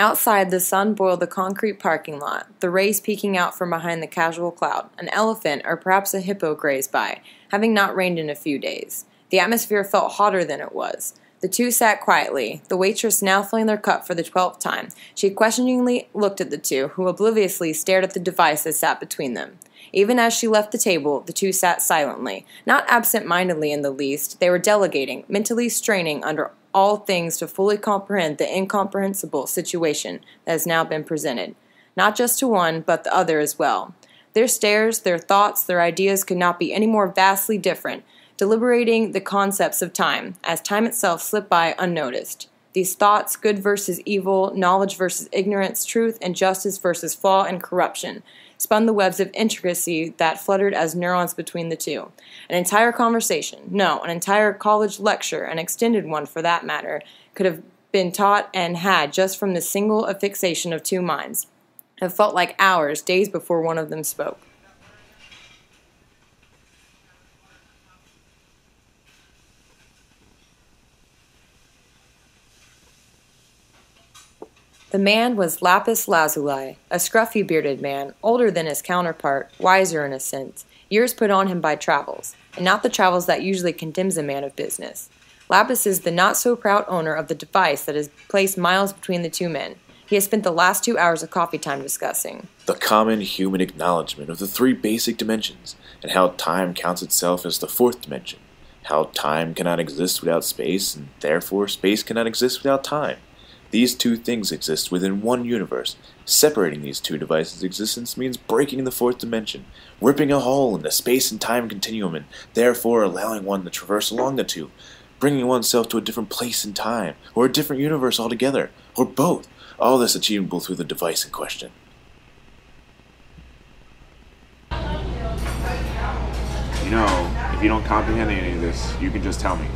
Outside, the sun boiled the concrete parking lot, the rays peeking out from behind the casual cloud. An elephant, or perhaps a hippo, grazed by, having not rained in a few days. The atmosphere felt hotter than it was. The two sat quietly, the waitress now filling their cup for the 12th time. She questioningly looked at the two, who obliviously stared at the device that sat between them. Even as she left the table, the two sat silently, not absent-mindedly in the least. They were delegating, mentally straining under all things to fully comprehend the incomprehensible situation that has now been presented, not just to one, but the other as well. Their stares, their thoughts, their ideas could not be any more vastly different, deliberating the concepts of time, as time itself slipped by unnoticed. These thoughts, good versus evil, knowledge versus ignorance, truth and justice versus flaw and corruption, spun the webs of intricacy that fluttered as neurons between the two. An entire conversation, no, an entire college lecture, an extended one for that matter, could have been taught and had just from the single affixation of two minds. It felt like hours, days before one of them spoke. The man was Lapis Lazuli, a scruffy-bearded man, older than his counterpart, wiser in a sense, years put on him by travels, and not the travels that usually condemns a man of business. Lapis is the not-so-proud owner of the device that has placed miles between the two men. He has spent the last 2 hours of coffee time discussing the common human acknowledgement of the three basic dimensions, and how time counts itself as the fourth dimension, how time cannot exist without space, and therefore space cannot exist without time. These two things exist within one universe. Separating these two devices' existence means breaking the fourth dimension, ripping a hole in the space and time continuum, and therefore allowing one to traverse along the two, bringing oneself to a different place in time, or a different universe altogether, or both, all this achievable through the device in question. You know, if you don't comprehend any of this, you can just tell me.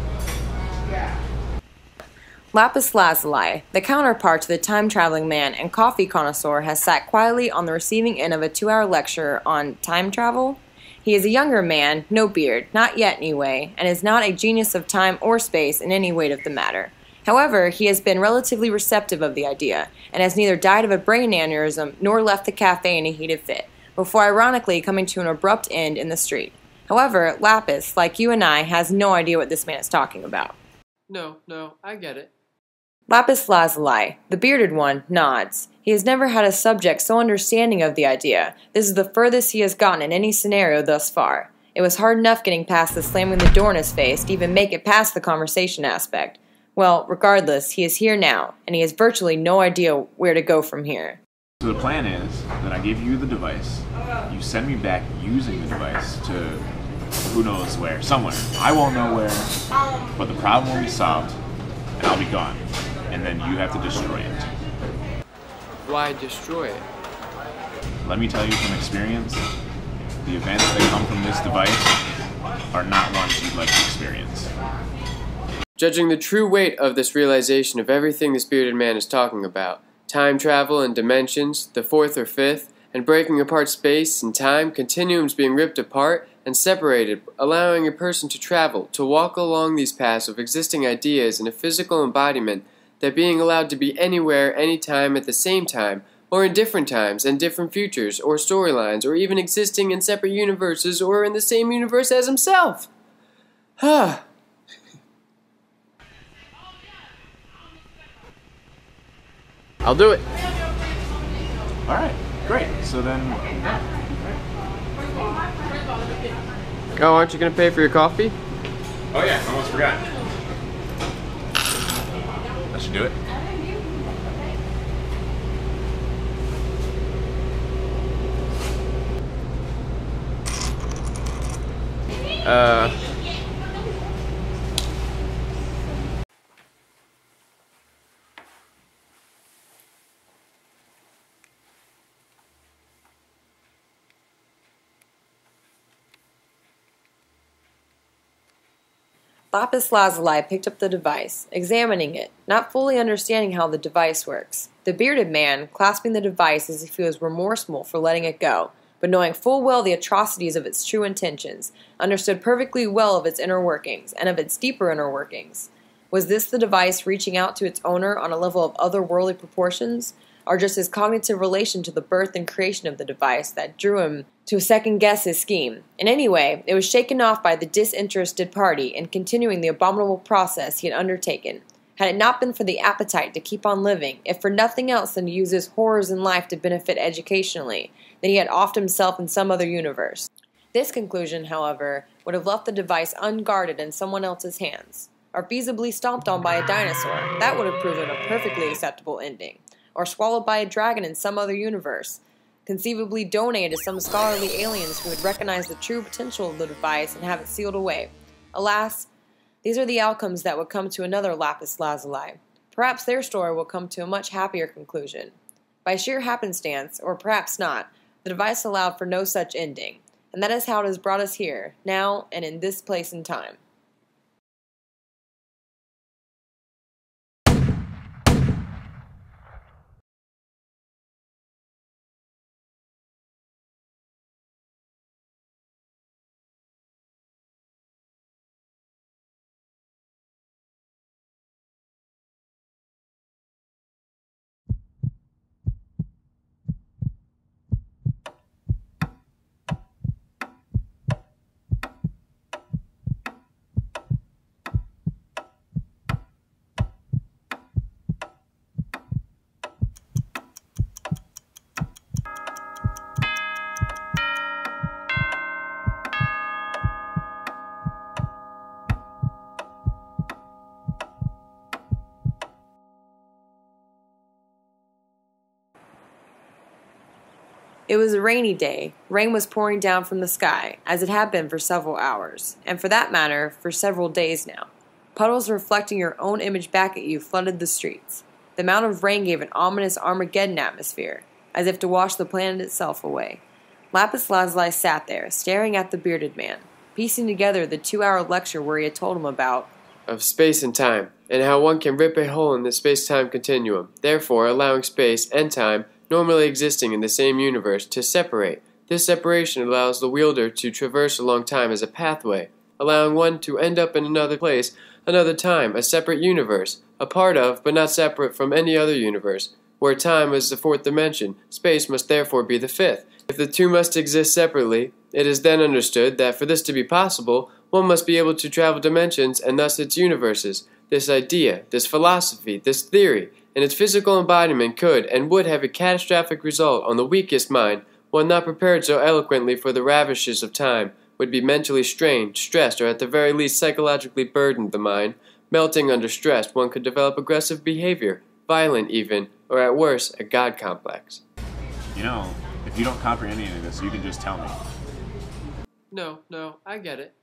Lapis Lazuli, the counterpart to the time-traveling man and coffee connoisseur, has sat quietly on the receiving end of a 2-hour lecture on time travel. He is a younger man, no beard, not yet anyway, and is not a genius of time or space in any weight of the matter. However, he has been relatively receptive of the idea, and has neither died of a brain aneurysm nor left the cafe in a heated fit, before ironically coming to an abrupt end in the street. However, Lapis, like you and I, has no idea what this man is talking about. No, I get it. Lapis Lazuli, the bearded one, nods. He has never had a subject so understanding of the idea. This is the furthest he has gotten in any scenario thus far. It was hard enough getting past the slamming the door in his face to even make it past the conversation aspect. Well, regardless, he is here now, and he has virtually no idea where to go from here. So the plan is that I give you the device, you send me back using the device to who knows where, somewhere. I won't know where, but the problem will be solved, and I'll be gone. And then you have to destroy it. Why destroy it? Let me tell you from experience, the events that come from this device are not ones you'd like to experience. Judging the true weight of this realization of everything this bearded man is talking about, time travel and dimensions, the fourth or fifth, and breaking apart space and time, continuums being ripped apart and separated, allowing a person to travel, to walk along these paths of existing ideas in a physical embodiment, that being allowed to be anywhere, anytime, at the same time, or in different times and different futures, or storylines, or even existing in separate universes, or in the same universe as himself. I'll do it. Alright, great. So then... Oh, aren't you going to pay for your coffee? Oh yeah, I almost forgot. That should do it. Lapis Lazuli picked up the device, examining it, not fully understanding how the device works. The bearded man, clasping the device as if he was remorseful for letting it go, but knowing full well the atrocities of its true intentions, understood perfectly well of its inner workings, and of its deeper inner workings. Was this the device reaching out to its owner on a level of otherworldly proportions, or just his cognitive relation to the birth and creation of the device that drew him to second-guess his scheme? In any way, it was shaken off by the disinterested party in continuing the abominable process he had undertaken. Had it not been for the appetite to keep on living, if for nothing else than to use his horrors in life to benefit educationally, then he had offed himself in some other universe. This conclusion, however, would have left the device unguarded in someone else's hands, or feasibly stomped on by a dinosaur. That would have proven a perfectly acceptable ending. Or swallowed by a dragon in some other universe, conceivably donated to some scholarly aliens who would recognize the true potential of the device and have it sealed away. Alas, these are the outcomes that would come to another lapis lazuli. Perhaps their story will come to a much happier conclusion. By sheer happenstance, or perhaps not, the device allowed for no such ending, and that is how it has brought us here, now and in this place and time. It was a rainy day. Rain was pouring down from the sky, as it had been for several hours, and for that matter, for several days now. Puddles reflecting your own image back at you flooded the streets. The amount of rain gave an ominous Armageddon atmosphere, as if to wash the planet itself away. Lapis Lazuli sat there, staring at the bearded man, piecing together the 2-hour lecture where he had told him about of space and time, and how one can rip a hole in the space-time continuum, therefore allowing space and time, normally existing in the same universe, to separate. This separation allows the wielder to traverse along time as a pathway, allowing one to end up in another place, another time, a separate universe, a part of, but not separate from any other universe. Where time is the fourth dimension, space must therefore be the fifth. If the two must exist separately, it is then understood that for this to be possible, one must be able to travel dimensions and thus its universes. This idea, this philosophy, this theory, in its physical embodiment could and would have a catastrophic result on the weakest mind. One not prepared so eloquently for the ravishes of time would be mentally strained, stressed, or at the very least psychologically burdened. The mind, melting under stress, one could develop aggressive behavior, violent even, or at worst, a God complex. You know, if you don't comprehend any of this, you can just tell me. No, I get it.